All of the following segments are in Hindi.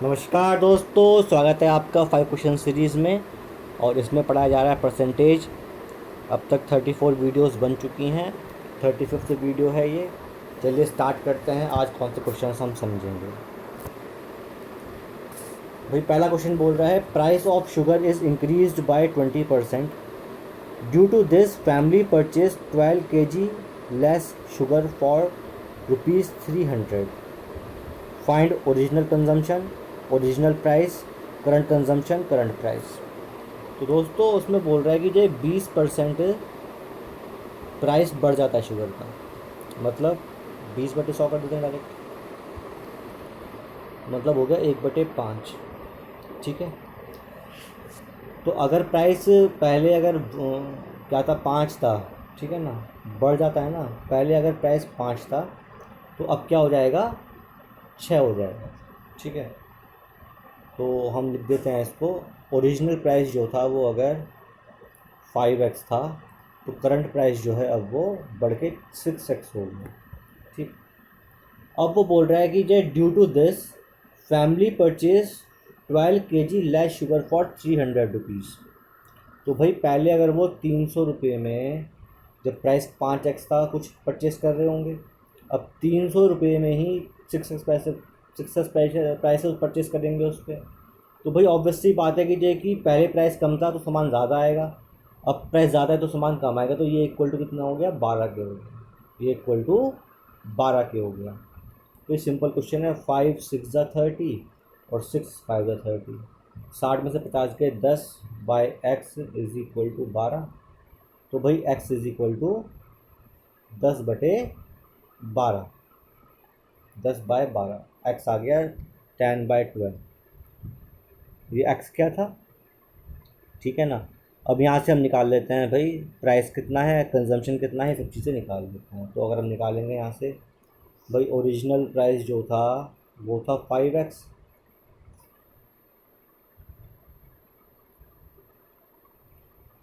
नमस्कार दोस्तों, स्वागत है आपका 5 क्वेश्चन सीरीज़ में। और इसमें पढ़ाया जा रहा है परसेंटेज। अब तक 34 वीडियोस बन चुकी हैं, 35th वीडियो है ये। चलिए स्टार्ट करते हैं। आज कौन से क्वेश्चन हम समझेंगे। भाई पहला क्वेश्चन बोल रहा है, price of sugar is increased by 20%। Due to this family purchase 12 kg less sugar for ₹300। Find original consumption, original price, current consumption, current price. तो दोस्तों उसमें बोल रहा है कि जो 20% प्राइस बढ़ जाता है शुगर का, मतलब 20/100 कर देते हैं डायरेक्ट, मतलब हो गया 1/5। ठीक है। तो अगर प्राइस पहले अगर क्या था 5 था, ठीक है ना, बढ़ जाता है ना। पहले अगर प्राइस 5 था तो अब क्या हो जाएगा, 6 हो जाएगा। ठीक है। तो हम लिख देते हैं इसको, ओरिजिनल प्राइस जो था वो अगर 5x था तो करंट प्राइस जो है अब वो बढ़ के 6x हो गया। ठीक। अब वो बोल रहा है कि जे due to this family purchase 12 kg less sugar for ₹300। तो भाई पहले अगर वो 300 रुपये में, जब प्राइस 5x था, कुछ परचेस कर रहे होंगे। अब 300 रुपये में ही 6x प्राइसेस परचेस करेंगे उस पर। तो भाई ऑब्वियस सी बात है कि जो कि पहले प्राइस कम था तो सामान ज़्यादा आएगा, अब प्राइस ज़्यादा है तो सामान कम आएगा। तो ये इक्वल टू कितना हो गया, 12 के हो गया। ये इक्वल टू 12 के हो गया। तो ये सिंपल क्वेश्चन है। 5 6 × 30 और 6 5 × 30। 60 में से 50 गए 10 by x is equal to 12। तो भाई x is equal to 10/12, 10/12। X आ गया 10/12। ये एक्स क्या था, ठीक है ना। अब यहाँ से हम निकाल लेते हैं भाई प्राइस कितना है, कंजम्पशन कितना है, सब चीज़ें निकाल लेते हैं। तो अगर हम निकालेंगे यहाँ से, भाई ओरिजिनल प्राइस जो था वो था 5x,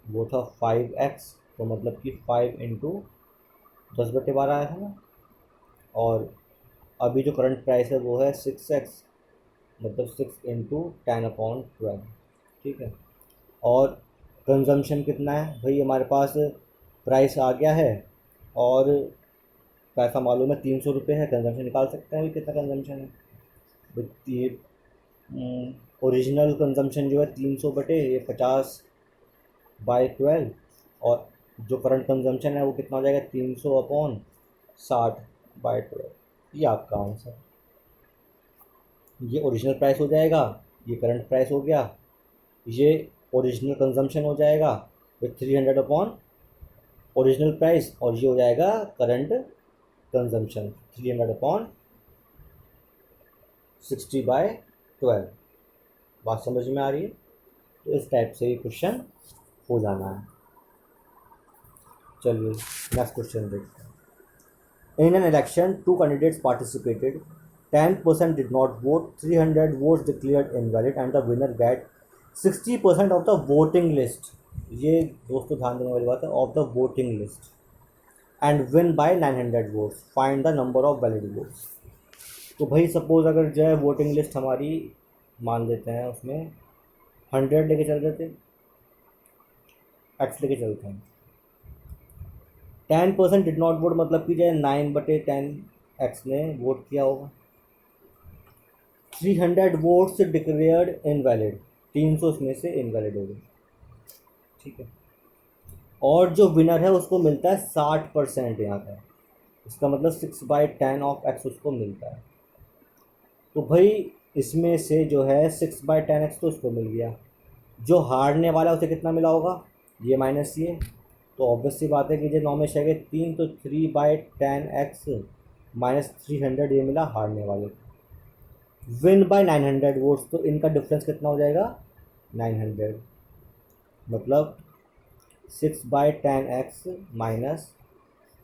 वो था 5x। तो मतलब कि 5 इंटू 10/12 आया था ना। और अभी जो करंट प्राइस है वो है 6x, मतलब 6 इंटू 10/12। ठीक है। और कंजम्पशन कितना है भाई, हमारे पास प्राइस आ गया है और पैसा मालूम है 300 रुपये है। कंजम्पशन निकाल सकते हैं भाई कितना कंजम्पशन है। ये ओरिजिनल कंजम्पशन जो है 300/50/12। और जो करंट कंजम्पशन है वो कितना हो जाएगा, 300/60/12। ये आपका आंसर। ये ओरिजिनल प्राइस हो जाएगा, ये करंट प्राइस हो गया, ये ओरिजिनल कंजम्पशन हो जाएगा विथ 300 ओरिजिनल प्राइस, और ये हो जाएगा करंट कंजम्पशन 300/60/12। बात समझ में आ रही है। तो इस टाइप से ये क्वेश्चन हो जाना है। चलिए नेक्स्ट क्वेश्चन देखते हैं। In an election 2 candidates participated, 10% did not vote, 300 votes declared invalid and the winner get 60% of the voting list। ये दोस्तों ध्यान देने वाली बात है, of the voting list, and win bye 900 votes, find the number of valid votes. तो भाई सपोज अगर जो है वोटिंग लिस्ट हमारी, मान लेते हैं उसमें 100 लेके चल रहे थे, एक्स लेके चलते हैं। 10% डिड नॉट वोट मतलब कि जो है 9/10 एक्स ने वोट किया होगा। 300 वोट्स डिक्लेयर्ड इनवैलिड, 300 में से इनवैलिड हो गए। ठीक है। और जो विनर है उसको मिलता है 60% यहाँ का, इसका मतलब 6/10 ऑफ एक्स उसको मिलता है। तो भाई इसमें से जो है 6/10 एक्स तो उसको मिल गया, जो हारने वाला है उसे कितना मिला होगा, ये माइनस ये। तो ऑब्वियस सी बात है कि जो 9 में से 3, तो 3/10 एक्स माइनस 300 ये मिला हारने वाले को। विन बाय 900 वोट्स, तो इनका डिफरेंस कितना हो जाएगा, 900। मतलब 6/10 x minus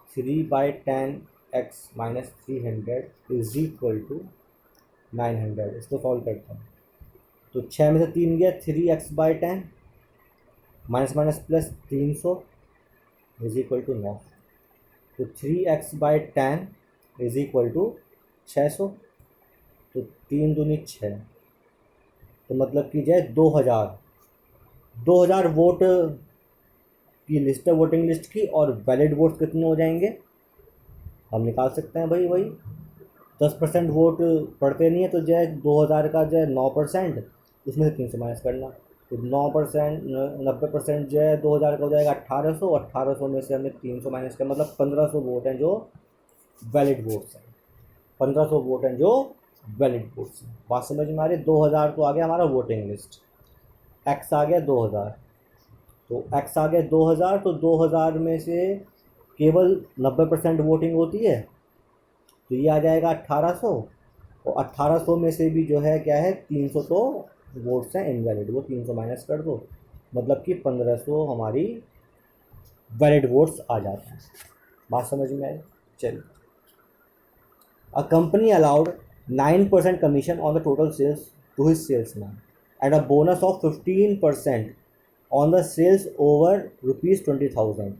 3/10 x minus 300 is equal to 900। इसको सॉल्व करते हैं तो 6 में से 3 गया, 3x/10 minus minus plus 300 is equal to 9। तो 3x/10 इज इक्वल टू 600। तो 3 दूनी 6, तो मतलब की जाए 2000 वोट की लिस्ट है वोटिंग लिस्ट की, और वैलिड वोट्स कितने हो जाएंगे हम निकाल सकते हैं भाई। वही 10% वोट पड़ते नहीं है, तो जो है 2000 का जो है 9%, उसमें से 300 माइनस करना। तो 9%, 90% जो है 2000 का हो जाएगा 1800, 1800 में से हमने 300 माइनस किया, मतलब 1500 वोट हैं जो वैलिड वोट्स हैं। 1500 वोट हैं जो वैलिड वोट्स हैं। बात समझ में आ रही है। 2000 तो आ गया हमारा वोटिंग लिस्ट, एक्स आ गया 2000, तो एक्स आ गया 2000, तो 2000 में से केवल 90% वोटिंग होती है, तो ये आ जाएगा 1800, और 1800 में से भी जो है क्या है 300 तो वोट्स हैं इनवैलिड, वो 300 माइनस कर दो, मतलब कि 1500 हमारी वैलिड वोट्स आ जाते हैं। बात समझ में आई। चलिए, a company allowed 9% commission on the total sales to his salesman and a bonus of 15% on the sales over ₹20,000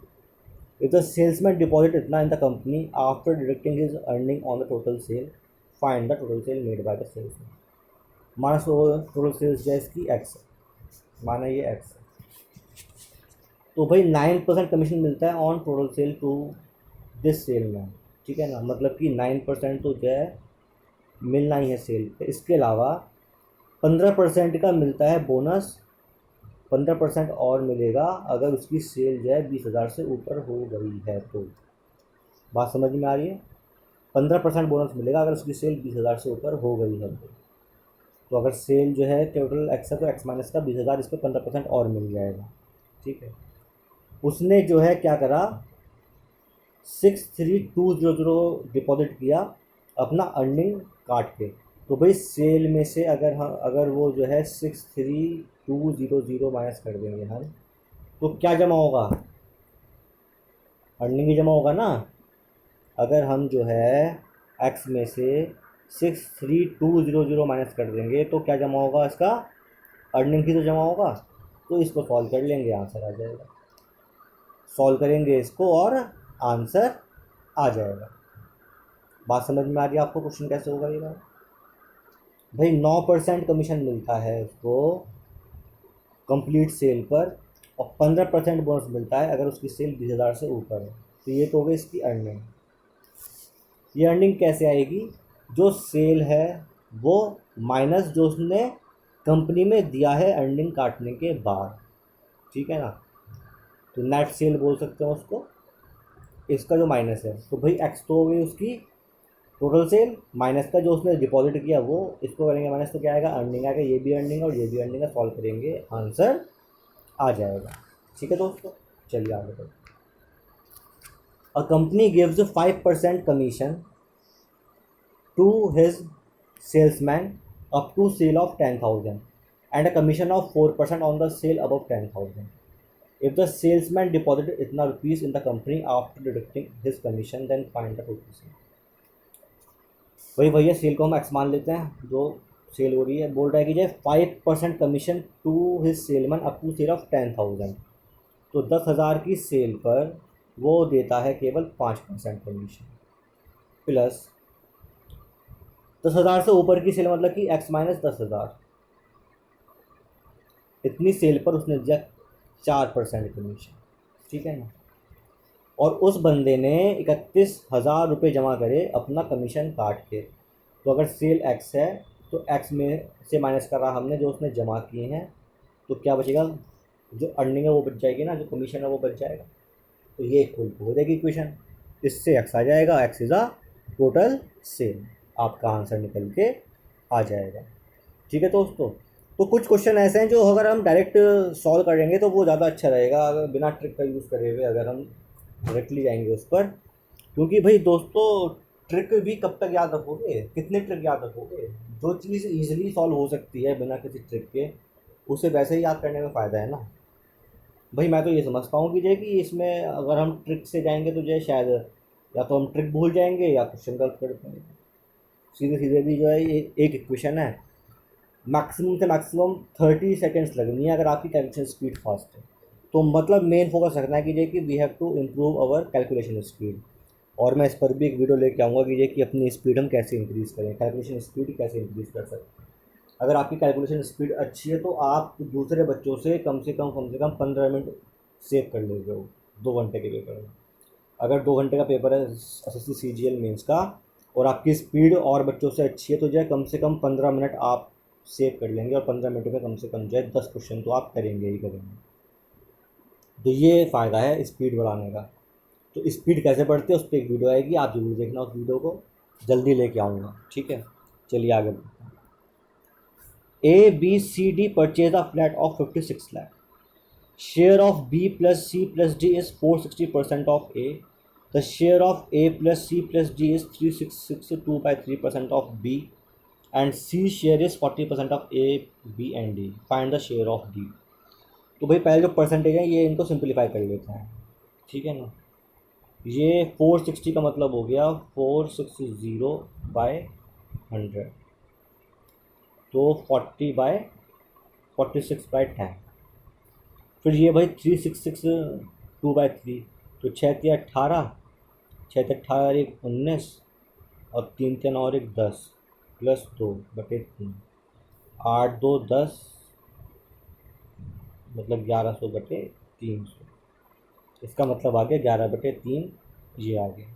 if the salesman deposit itna in the company after deducting his earning on the total sale, find the total sale made by the salesman। माना टोटल सेल्स जो है इसकी एक्स है, माना ये एक्स है, तो भाई 9% कमीशन मिलता है on total sale to this sale man, ठीक है ना। मतलब कि 9% तो जो है मिलना ही है सेल पे। इसके अलावा 15% का मिलता है बोनस, 15% और मिलेगा अगर उसकी सेल जो है 20,000 से ऊपर हो गई है तो। बात समझ में आ रही है। 15% बोनस मिलेगा अगर उसकी सेल 20,000 से ऊपर हो गई है तो अगर सेल जो है टोटल एक्स है तो एक्स माइनस का 20,000, इस पर 15% और मिल जाएगा, ठीक है। उसने जो है क्या करा, 63,200 डिपॉजिट किया अपना अर्निंग काट के। तो भाई सेल में से अगर वो जो है 63,200 माइनस कर देंगे हम, तो क्या जमा होगा, अर्निंग ही जमा होगा ना। अगर हम जो है एक्स में से 63,200 माइनस कर देंगे तो क्या जमा होगा, इसका अर्निंग ही तो जमा होगा। तो इसको सॉल्व कर लेंगे, आंसर आ जाएगा। सॉल्व करेंगे इसको और आंसर आ जाएगा। बात समझ में आ गई आपको, क्वेश्चन कैसे होगा ये बात। भाई 9% कमीशन मिलता है उसको कंप्लीट सेल पर, और 15% बोनस मिलता है अगर उसकी सेल 20,000 से ऊपर है। तो ये तो हो गई इसकी अर्निंग। ये अर्निंग कैसे आएगी, जो सेल है वो माइनस जो उसने कंपनी में दिया है अर्निंग काटने के बाद, ठीक है ना। तो नेट सेल बोल सकते हैं उसको, इसका जो माइनस है। तो भाई एक्स तो हो गई उसकी टोटल सेल, माइनस का जो उसने डिपॉजिट किया वो, इसको करेंगे माइनस तो क्या आएगा, अर्निंग आएगा। ये भी अर्निंग है और ये भी अर्निंग है, सॉल्व करेंगे आंसर आ जाएगा, ठीक है दोस्तों। चलिए आगे बढ़ते। A company gives 5% commission to his salesman up to sale of 10,000 and a commission of 4% on the sale above 10,000 if the salesman deposited itna rupees in the company after deducting his commission, then find the total sale। वही भैया सेल को हम एक्स मान लेते हैं, जो सेल हो रही है। बोल रहा है कि जो 5% commission to his salesman up to sale of 10,000, तो 10,000 की सेल पर वो देता है केवल 5% कमीशन, प्लस 10,000 से ऊपर की सेल मतलब कि एक्स माइनस 10,000, इतनी सेल पर उसने दिया 4% कमीशन, ठीक है ना। और उस बंदे ने 31,000 रुपये जमा करे अपना कमीशन काट के। तो अगर सेल एक्स है तो एक्स में से माइनस करा हमने जो उसने जमा किए हैं, तो क्या बचेगा, जो अर्निंग है वो बच जाएगी ना, जो कमीशन है वो बच जाएगा। तो ये इक्वल हो जाएगी इक्वेशन, इससे एक्स आ जाएगा, x is a total sale. आपका आंसर निकल के आ जाएगा, ठीक है दोस्तों। तो कुछ क्वेश्चन ऐसे हैं जो अगर हम डायरेक्ट सॉल्व करेंगे तो वो ज़्यादा अच्छा रहेगा, अगर बिना ट्रिक का यूज़ करे हुए अगर हम डायरेक्टली जाएंगे उस पर। क्योंकि भाई दोस्तों ट्रिक भी कब तक याद रखोगे, कितने ट्रिक याद रखोगे। जो चीज़ ईजिली सॉल्व हो सकती है बिना किसी ट्रिक के, उसे वैसे ही याद करने में फ़ायदा है ना। भाई मैं तो ये समझता हूँ कि जो है कि इसमें अगर हम ट्रिक से जाएंगे तो जो है शायद या तो हम ट्रिक भूल जाएंगे या क्वेश्चन गलत कर देंगे। सीधे सीधे भी जो है ये एक इक्वेशन है, मैक्सिमम से मैक्सिमम 30 सेकेंड्स लगनी है अगर आपकी कैलकुलेशन स्पीड फास्ट है। तो मतलब मेन फोकस रखना है कि we have to improve our calculation speed. और मैं इस पर भी एक वीडियो लेके आऊँगा कि अपनी स्पीड हम कैसे इंक्रीज़ करें, कैलकुलेशन स्पीड कैसे इंक्रीज़ कर सकते हैं। अगर आपकी कैलकुलेशन स्पीड अच्छी है तो आप दूसरे बच्चों से कम से कम 15 मिनट सेव कर लेते हो 2 घंटे के पेपर में। अगर 2 घंटे का पेपर है SSC CGL मेंस का और आपकी स्पीड और बच्चों से अच्छी है तो जो है कम से कम 15 मिनट आप सेव कर लेंगे, और 15 मिनट में कम से कम जो है 10 क्वेश्चन तो आप करेंगे ही करेंगे। तो ये फ़ायदा है स्पीड बढ़ाने का। तो स्पीड कैसे बढ़ती है उस पर एक वीडियो आएगी, आप जरूर देखना उस वीडियो को, जल्दी लेके आऊँगा। ठीक है, चलिए आगे बढ़ते हैं। ABCD purchase a flat of 56 lakh. Share of B plus C plus D is 460% of A. The share of A plus C plus D is 3662 by 3% of B, and C share is 40% of A, B and D. Find the share of D. तो भाई पहले जो परसेंटेज है ये इनको सिंप्लीफाई कर लेते हैं, ठीक है ना। ये 460 का मतलब हो गया 460 बाय 100, तो 40/46/10। फिर ये भाई 3662/3, तो 6×3 = 18, 6×18 = 19 और 3×3 और 10 प्लस 2/3, 8×2 = 10 मतलब 1100/300। इसका मतलब आ गया 11/3, ये आ गया,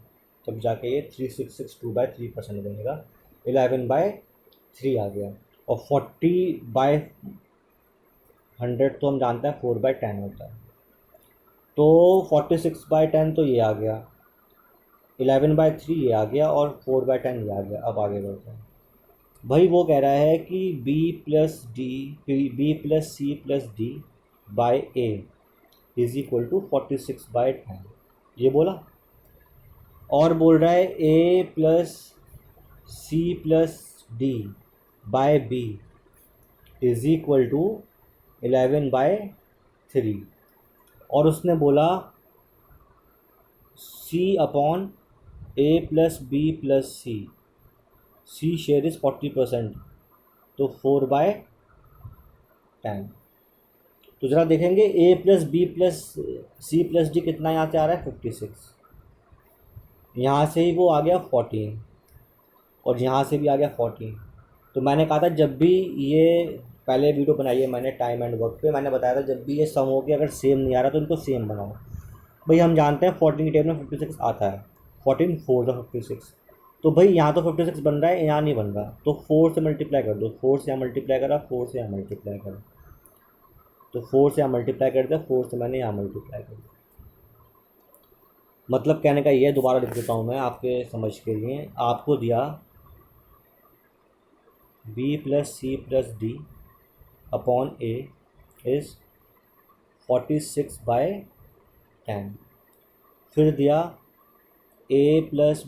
तब जाके ये 3662/3% बनेगा, 11/3 आ गया। और 40/100 तो हम जानते हैं 4/10 होता है, तो 46/10 तो ये आ गया, 11/3 ये आ गया और 4/10 ये आ गया। अब आगे बढ़ते हैं। भाई वो कह रहा है कि B plus C plus D by A is equal to 46/10, ये बोला। और बोल रहा है A plus C plus D by B is equal to 11/3, और उसने बोला C/A plus B plus C share is 40%, तो 4/10। तो ज़रा देखेंगे A plus B plus C plus D कितना यहाँ से आ रहा है 56, यहाँ से ही वो आ गया 14 और यहाँ से भी आ गया 14। तो मैंने कहा था जब भी ये पहले वीडियो बनाई है मैंने टाइम एंड वर्क पे, मैंने बताया था जब भी ये सम हो के अगर सेम नहीं आ रहा तो इनको सेम बनाओ। भाई हम जानते हैं 14 की टेबल में 56 आता है, 14 4 × 56, तो भाई यहाँ तो 56 बन रहा है, यहाँ नहीं बन रहा, तो 4 से मल्टीप्लाई कर दो, 4 से यहाँ मल्टीप्लाई करा, 4 से यहाँ मल्टीप्लाई करा, तो 4 से यहाँ मल्टीप्लाई कर दिया, 4 से मैंने यहाँ मल्टीप्लाई कर दिया। मतलब कहने का ये, दोबारा लिख देता हूँ मैं आपके समझ के लिए, आपको दिया B plus C plus D upon A is 46/10। फिर दिया A plus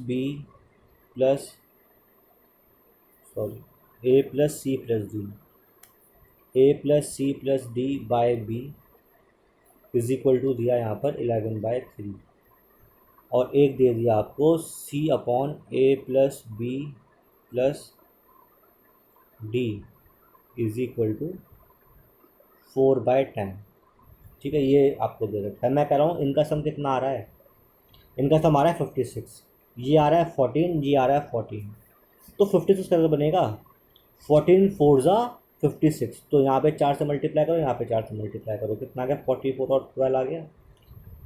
C plus D by B is equal to दिया यहाँ पर 11/3, और एक दे दिया आपको C/A plus B plus D is equal to 4/10। ठीक है, ये आपको दे रखा है। मैं कह रहा हूँ इनका सम कितना आ रहा है, इनका सम आ रहा है 56, ये आ रहा है 14, ये आ रहा है 14, तो 56 कैसे बनेगा, 14 4 ज़ा 56, तो यहाँ पे 4 से मल्टीप्लाई करो, यहाँ पे 4 से मल्टीप्लाई करो, कितना आ गया 44 और 12 आ गया,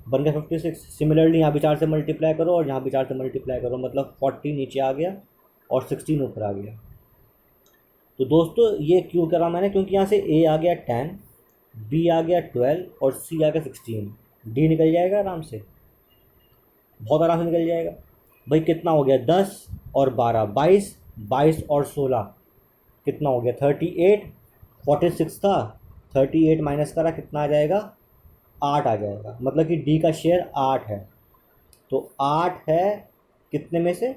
बन गया 56। सिमिलरली यहाँ भी 4 से मल्टीप्लाई करो और यहाँ भी 4 से मल्टीप्लाई करो, मतलब 40 नीचे आ गया और 16 ऊपर आ गया। तो दोस्तों ये क्यों करा मैंने, क्योंकि यहाँ से A आ गया 10, B आ गया 12 और C आ गया 16, D निकल जाएगा आराम से, बहुत आराम से निकल जाएगा। भाई कितना हो गया 10 और 12 22, 22 और 16 कितना हो गया 38, 46 था, 38 माइनस करा कितना आ जाएगा 8 आ जाएगा, मतलब कि D का शेयर 8 है। तो 8 है कितने में से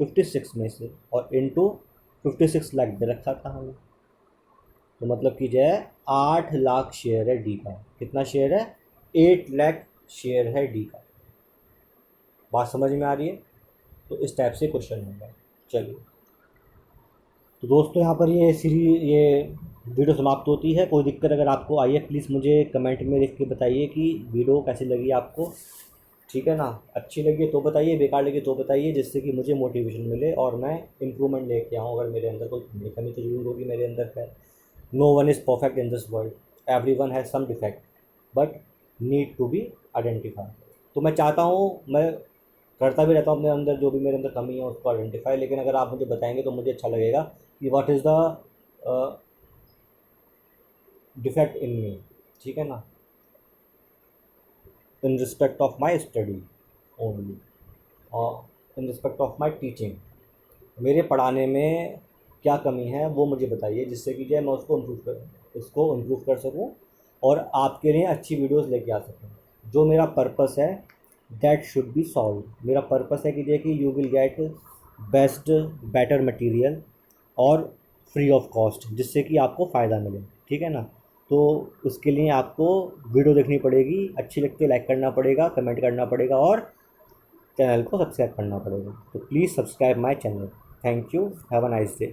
56 में से, और इनटू 56 लाख दे रखा था हमें, तो मतलब कि जो है 8 लाख शेयर है डी का। कितना शेयर है 8 लाख शेयर है डी का। बात समझ में आ रही है, तो इस टाइप से क्वेश्चन होगा। चलिए तो दोस्तों यहाँ पर ये वीडियो समाप्त होती है। कोई दिक्कत अगर आपको आई है प्लीज़ मुझे कमेंट में लिख के बताइए कि वीडियो कैसी लगी आपको। ठीक है ना। अच्छी लगी तो बताइए, बेकार लगी तो बताइए, जिससे कि मुझे मोटिवेशन मिले और मैं इम्प्रूवमेंट लेके आऊँ। अगर मेरे अंदर कोई कमी कमी तो ज़रूर होगी मेरे अंदर है। No one is perfect in this world, every one has some defect but need to be identify. तो मैं चाहता हूँ, मैं करता भी रहता हूँ अपने अंदर जो भी मेरे अंदर कमी है उसको आइडेंटिफाई, लेकिन अगर आप मुझे बताएंगे तो मुझे अच्छा लगेगा कि what is the defect in me, ठीक है ना, in respect of my study only, और in respect of my teaching, मेरे पढ़ाने में क्या कमी है वो मुझे बताइए, जिससे कि जो मैं उसको इम्प्रूव कर सकूँ और आपके लिए अच्छी वीडियोस लेके आ सकूँ। जो मेरा पर्पस है दैट शुड बी सॉल्व। मेरा पर्पस है कि देखिए you will get best better material और फ्री ऑफ कॉस्ट, जिससे कि आपको फ़ायदा मिले, ठीक है ना। तो उसके लिए आपको वीडियो देखनी पड़ेगी, अच्छी लगती है लाइक करना पड़ेगा, कमेंट करना पड़ेगा और चैनल को सब्सक्राइब करना पड़ेगा। तो please subscribe my channel. Thank you, have a nice day.